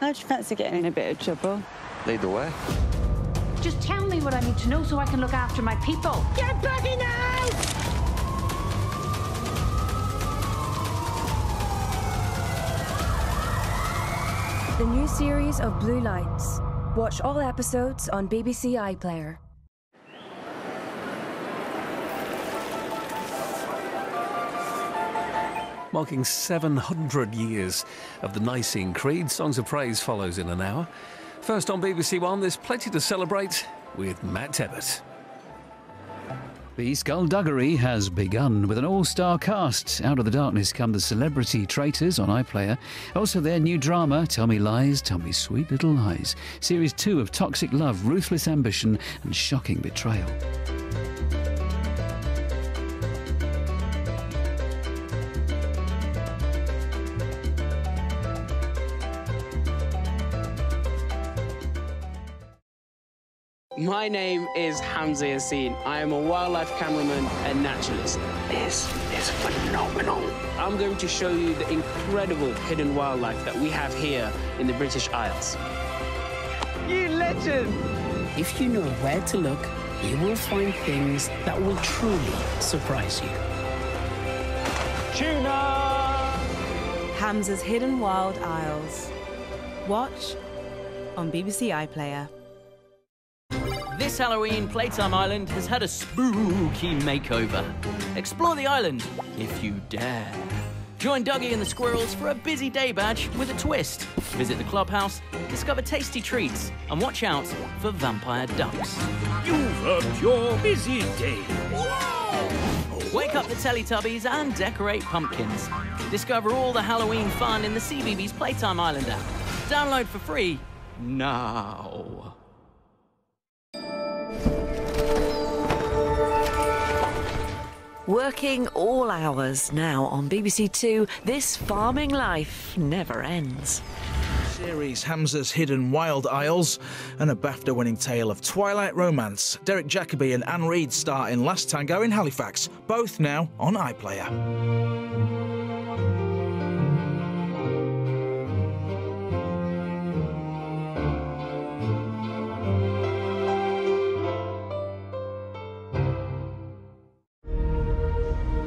How'd you fancy getting in a bit of trouble? Lead the way. Just tell me what I need to know so I can look after my people. Get back in the house! The new series of Blue Lights. Watch all episodes on BBC iPlayer. Marking 700 years of the Nicene Creed. Songs of Praise follows in an hour. First on BBC One, there's plenty to celebrate with Matt Tebbutt. The skullduggery has begun with an all-star cast. Out of the darkness come the celebrity traitors on iPlayer. Also their new drama, Tell Me Lies, Tell Me Sweet Little Lies. Series 2 of toxic love, ruthless ambition and shocking betrayal. My name is Hamza Yassin. I am a wildlife cameraman and naturalist. This is phenomenal. I'm going to show you the incredible hidden wildlife that we have here in the British Isles. You legend! If you know where to look, you will find things that will truly surprise you. Tuna! Hamza's Hidden Wild Isles. Watch on BBC iPlayer. This Halloween, Playtime Island has had a spooky makeover. Explore the island if you dare. Join Dougie and the Squirrels for a busy day badge with a twist. Visit the clubhouse, discover tasty treats, and watch out for vampire ducks. You've upped your busy day. Wake up the Teletubbies and decorate pumpkins. Discover all the Halloween fun in the CBeebies Playtime Island app. Download for free now. Working all hours now on BBC Two. This farming life never ends. Series Hamza's Hidden Wild Isles and a BAFTA-winning tale of twilight romance. Derek Jacobi and Anne Reid star in Last Tango in Halifax, both now on iPlayer.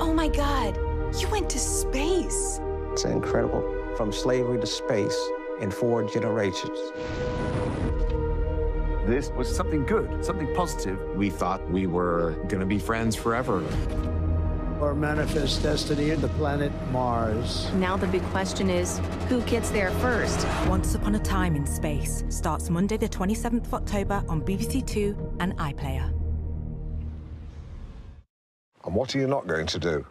Oh my God, you went to space. It's incredible. From slavery to space in 4 generations. This was something good, something positive. We thought we were going to be friends forever. Our manifest destiny in the planet Mars. Now the big question is, who gets there first? Once Upon a Time in Space starts Monday the 27th of October on BBC Two and iPlayer. And what are you not going to do?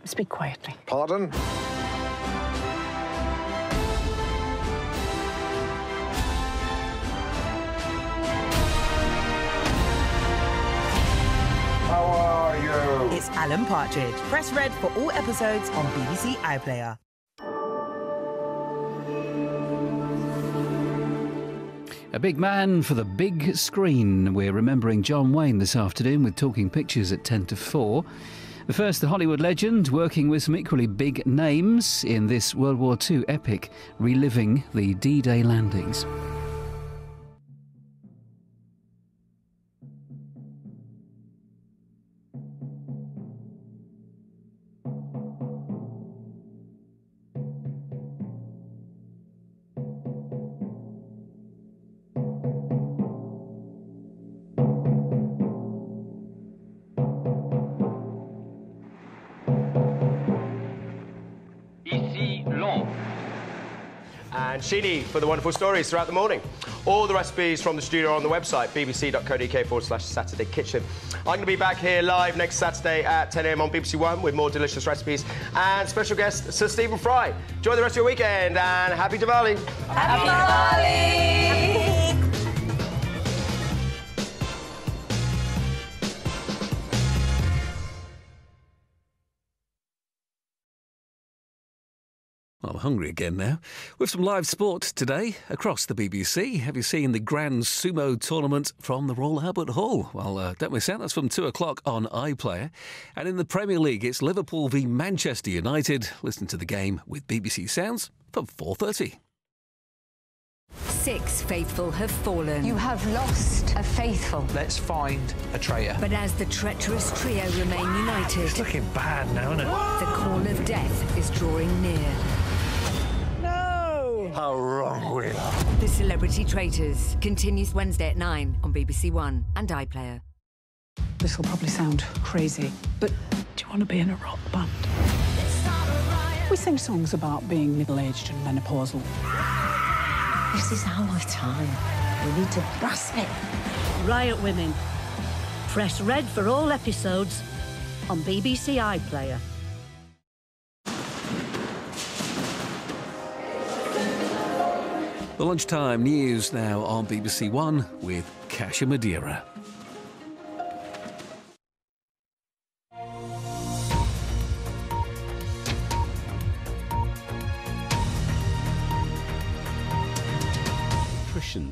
Speak quietly. Pardon? How are you? It's Alan Partridge. Press red for all episodes on BBC iPlayer. A big man for the big screen. We're remembering John Wayne this afternoon with Talking Pictures at 10 to 4. But first, the Hollywood legend working with some equally big names in this World War II epic, reliving the D-Day landings. And Sheeny for the wonderful stories throughout the morning. All the recipes from the studio are on the website, bbc.co.uk/Saturday Kitchen. I'm going to be back here live next Saturday at 10 a.m. on BBC One with more delicious recipes and special guest Sir Stephen Fry. Enjoy the rest of your weekend and happy Diwali. Happy Diwali! I'm hungry again now. With some live sport today across the BBC. Have you seen the Grand Sumo Tournament from the Royal Albert Hall? Well, don't miss out. That's from 2 o'clock on iPlayer. And in the Premier League, it's Liverpool v Manchester United. Listen to the game with BBC Sounds from 4:30. 6 faithful have fallen. You have lost a faithful. Let's find a traitor. But as the treacherous trio remain united... It's looking bad now, isn't it? The call of death is drawing near. No! How wrong we are. The Celebrity Traitors continues Wednesday at 9 on BBC One and iPlayer. This will probably sound crazy, but do you want to be in a rock band? We sing songs about being middle-aged and menopausal. This is our time. We need to grasp it. Riot Women. Press red for all episodes on BBC iPlayer. The lunchtime news now on BBC One with Kasia Madeira.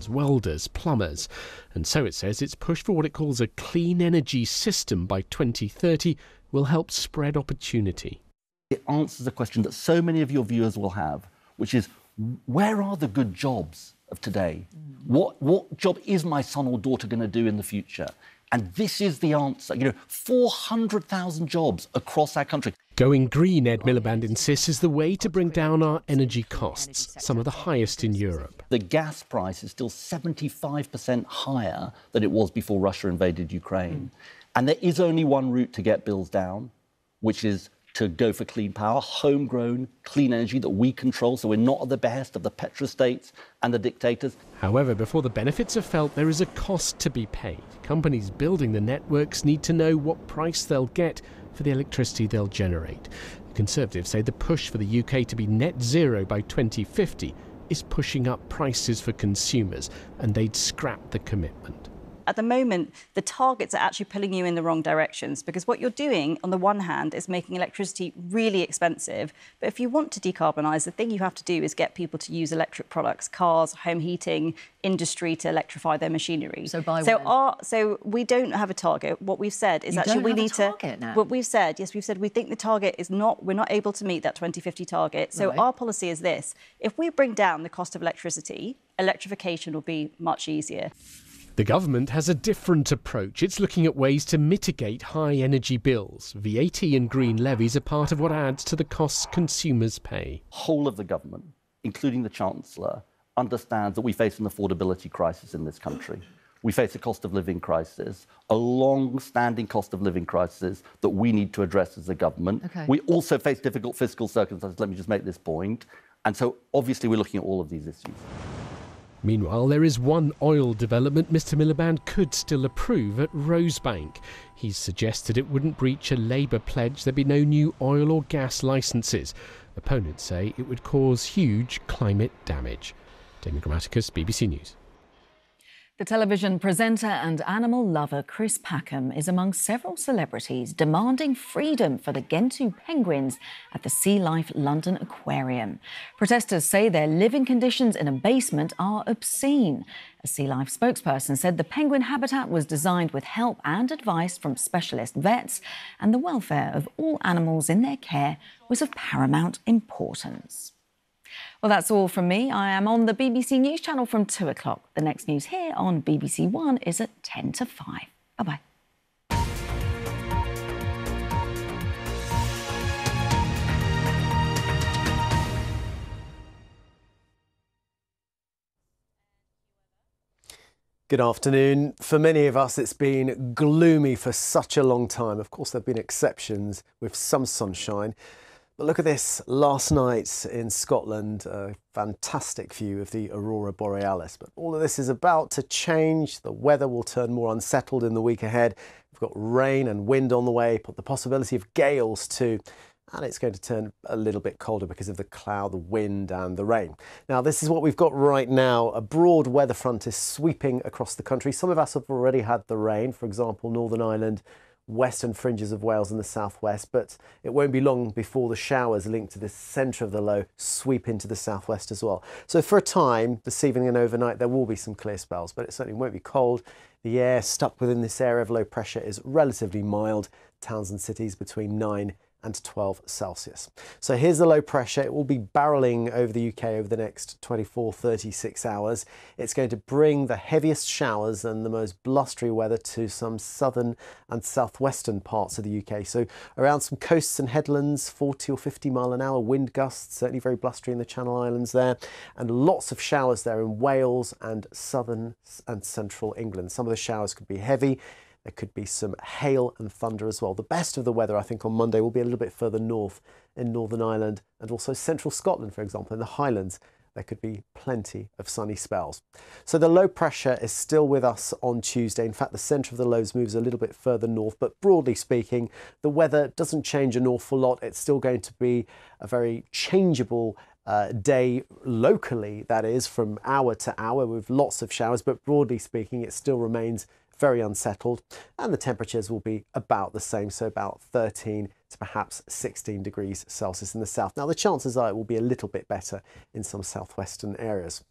Welders, plumbers, and so it says its push for what it calls a clean energy system by 2030 will help spread opportunity. It answers a question that so many of your viewers will have, which is, where are the good jobs of today? What job is my son or daughter going to do in the future? And this is the answer. 400,000 jobs across our country. Going green, Ed Miliband insists, is the way to bring down our energy costs, some of the highest in Europe. The gas price is still 75% higher than it was before Russia invaded Ukraine. And there is only one route to get bills down, which is to go for clean power, homegrown, clean energy that we control, so we're not at the behest of the petrostates and the dictators. However, before the benefits are felt, there is a cost to be paid. Companies building the networks need to know what price they'll get for the electricity they'll generate. The Conservatives say the push for the UK to be net zero by 2050 is pushing up prices for consumers, and they'd scrap the commitment. At the moment, the targets are actually pulling you in the wrong directions, because what you're doing, on the one hand, is making electricity really expensive. But if you want to decarbonise, the thing you have to do is get people to use electric products, cars, home heating, industry to electrify their machinery. So by when? So we don't have a target. What we've said is we need to. What we've said, yes, we've said we think the target is not. We're not able to meet that 2050 target. So our policy is this: if we bring down the cost of electricity, electrification will be much easier. The government has a different approach. It's looking at ways to mitigate high energy bills. VAT and green levies are part of what adds to the costs consumers pay. Whole of the government, including the Chancellor, understands that we face an affordability crisis in this country. We face a cost of living crisis, a long-standing cost of living crisis that we need to address as a government. Okay. We also face difficult fiscal circumstances. Let me just make this point. And so, obviously, we're looking at all of these issues. Meanwhile, there is one oil development Mr Miliband could still approve at Rosebank. He's suggested it wouldn't breach a Labour pledge there be no new oil or gas licences. Opponents say it would cause huge climate damage. Damien Grammaticus, BBC News. The television presenter and animal lover Chris Packham is among several celebrities demanding freedom for the Gentoo penguins at the Sea Life London Aquarium. Protesters say their living conditions in a basement are obscene. A Sea Life spokesperson said the penguin habitat was designed with help and advice from specialist vets, and the welfare of all animals in their care was of paramount importance. Well, that's all from me. I am on the BBC News channel from 2 o'clock. The next news here on BBC One is at 10 to 5. Bye-bye. Good afternoon. For many of us, it's been gloomy for such a long time. Of course, there have been exceptions with some sunshine. But look at this, last night in Scotland, a fantastic view of the Aurora Borealis. But all of this is about to change. The weather will turn more unsettled in the week ahead. We've got rain and wind on the way, but the possibility of gales too. And it's going to turn a little bit colder because of the cloud, the wind and the rain. Now, this is what we've got right now. A broad weather front is sweeping across the country. Some of us have already had the rain, for example, Northern Ireland, western fringes of Wales and the southwest, but it won't be long before the showers linked to the centre of the low sweep into the southwest as well. So for a time, this evening and overnight, there will be some clear spells, but it certainly won't be cold. The air stuck within this area of low pressure is relatively mild. Towns and cities between 9 and 12 Celsius. So here's the low pressure. It will be barreling over the UK over the next 24, 36 hours. It's going to bring the heaviest showers and the most blustery weather to some southern and southwestern parts of the UK. So around some coasts and headlands, 40 or 50 mile an hour wind gusts, certainly very blustery in the Channel Islands there, and lots of showers there in Wales and southern and central England. Some of the showers could be heavy. There could be some hail and thunder as well. The best of the weather, I think, on Monday will be a little bit further north in Northern Ireland and also central Scotland, for example, in the Highlands. There could be plenty of sunny spells. So the low pressure is still with us on Tuesday. In fact, the centre of the lows moves a little bit further north, but broadly speaking, the weather doesn't change an awful lot. It's still going to be a very changeable day locally, that is, from hour to hour with lots of showers, but broadly speaking, it still remains very unsettled, and the temperatures will be about the same, so about 13 to perhaps 16 degrees Celsius in the south. Now, the chances are it will be a little bit better in some southwestern areas.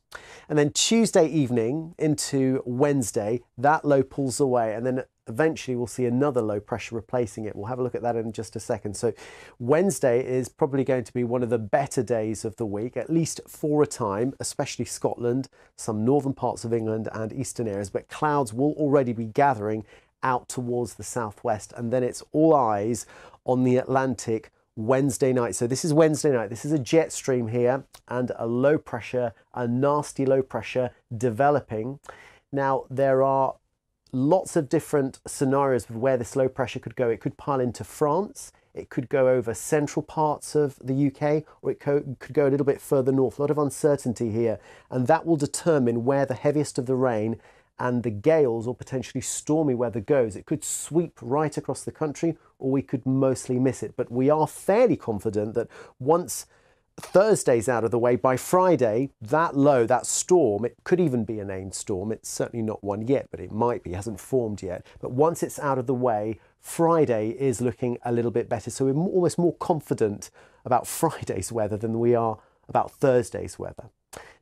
And then Tuesday evening into Wednesday, that low pulls away, and then eventually we'll see another low pressure replacing it. We'll have a look at that in just a second. So Wednesday is probably going to be one of the better days of the week, at least for a time, especially Scotland, some northern parts of England and eastern areas, but clouds will already be gathering out towards the southwest, and then it's all eyes on the Atlantic Wednesday night. So this is Wednesday night. This is a jet stream here and a low pressure, a nasty low pressure developing. Now, there are lots of different scenarios of where this low pressure could go. It could pile into France, it could go over central parts of the UK, or it could go a little bit further north. A lot of uncertainty here, and that will determine where the heaviest of the rain and the gales or potentially stormy weather goes. It could sweep right across the country, or we could mostly miss it. But we are fairly confident that once Thursday's out of the way, by Friday, that low, that storm, it could even be a named storm. It's certainly not one yet, but it might be, hasn't formed yet. But once it's out of the way, Friday is looking a little bit better. So we're almost more confident about Friday's weather than we are about Thursday's weather.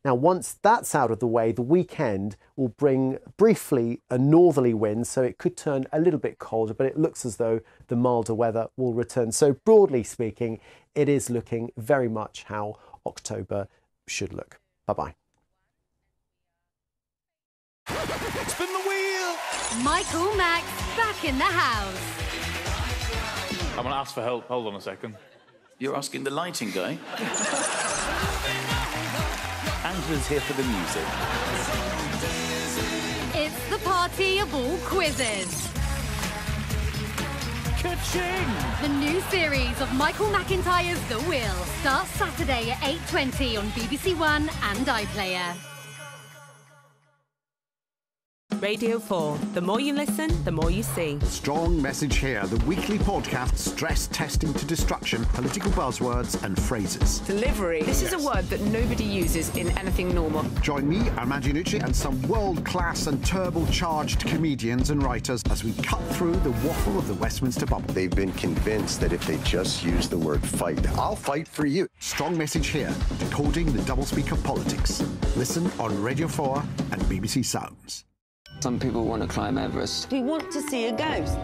Now, once that's out of the way, the weekend will bring briefly a northerly wind, so it could turn a little bit colder, but it looks as though the milder weather will return. So broadly speaking, it is looking very much how October should look. Bye-bye. Spin the wheel! Michael Max back in the house. I'm going to ask for help. Hold on a second. You're asking the lighting guy? Angela's here for the music. It's the party of all quizzes. Ka-ching! The new series of Michael McIntyre's The Wheel starts Saturday at 8:20 on BBC One and iPlayer. Radio 4. The more you listen, the more you see. Strong Message Here, the weekly podcast stress testing to destruction, political buzzwords and phrases. Delivery. This is a word that nobody uses in anything normal. Join me, Armando Iannucci, and some world-class and turbocharged comedians and writers as we cut through the waffle of the Westminster bubble. They've been convinced that if they just use the word fight, I'll fight for you. Strong Message Here, decoding the doublespeak of politics. Listen on Radio 4 and BBC Sounds. Some people want to climb Everest. We want to see a ghost.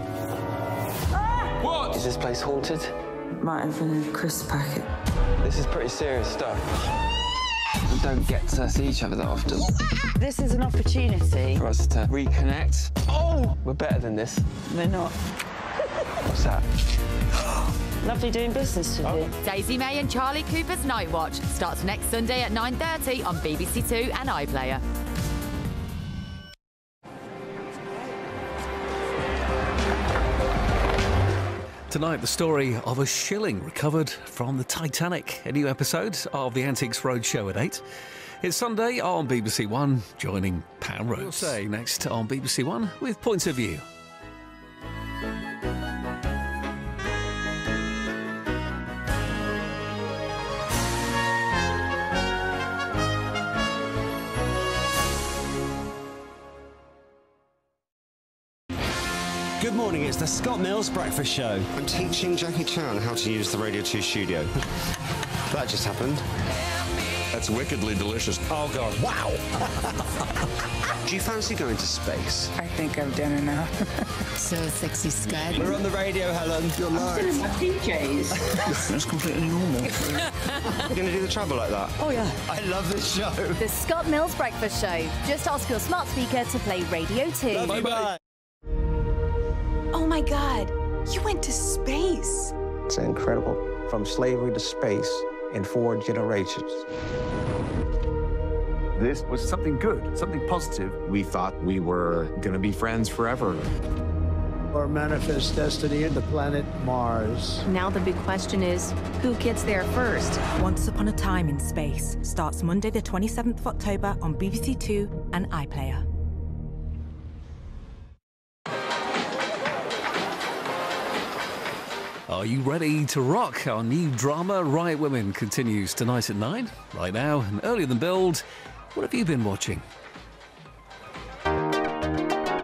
What? Is this place haunted? Might have been a crisp packet. This is pretty serious stuff. We don't get to see each other that often. This is an opportunity for us to reconnect. Oh! We're better than this. We're not. What's that? Lovely doing business with you. Daisy May and Charlie Cooper's Night Watch starts next Sunday at 9:30 on BBC Two and iPlayer. Tonight, the story of a shilling recovered from the Titanic. A new episode of the Antiques Roadshow at 8. It's Sunday on BBC One, joining Pam Rose. We'll say next on BBC One with Points of View. Good morning, it's the Scott Mills Breakfast Show. I'm teaching Jackie Chan how to use the Radio 2 studio. That just happened. That's wickedly delicious. Oh, God. Wow. Do you fancy going to space? I think I've done enough. So sexy, Scott. We're on the radio, Helen. You're I'm still in my PJs. That's completely normal. You're going to do the travel like that? Oh, yeah. I love this show. The Scott Mills Breakfast Show. Just ask your smart speaker to play Radio 2. Bye-bye. Oh, my God. You went to space. It's incredible. From slavery to space in 4 generations. This was something good, something positive. We thought we were going to be friends forever. Our manifest destiny into planet Mars. Now the big question is, who gets there first? Once Upon a Time in Space starts Monday the 27th of October on BBC Two and iPlayer. Are you ready to rock? Our new drama, Right Women, continues tonight at 9. Right now, and earlier than Build, what have you been watching?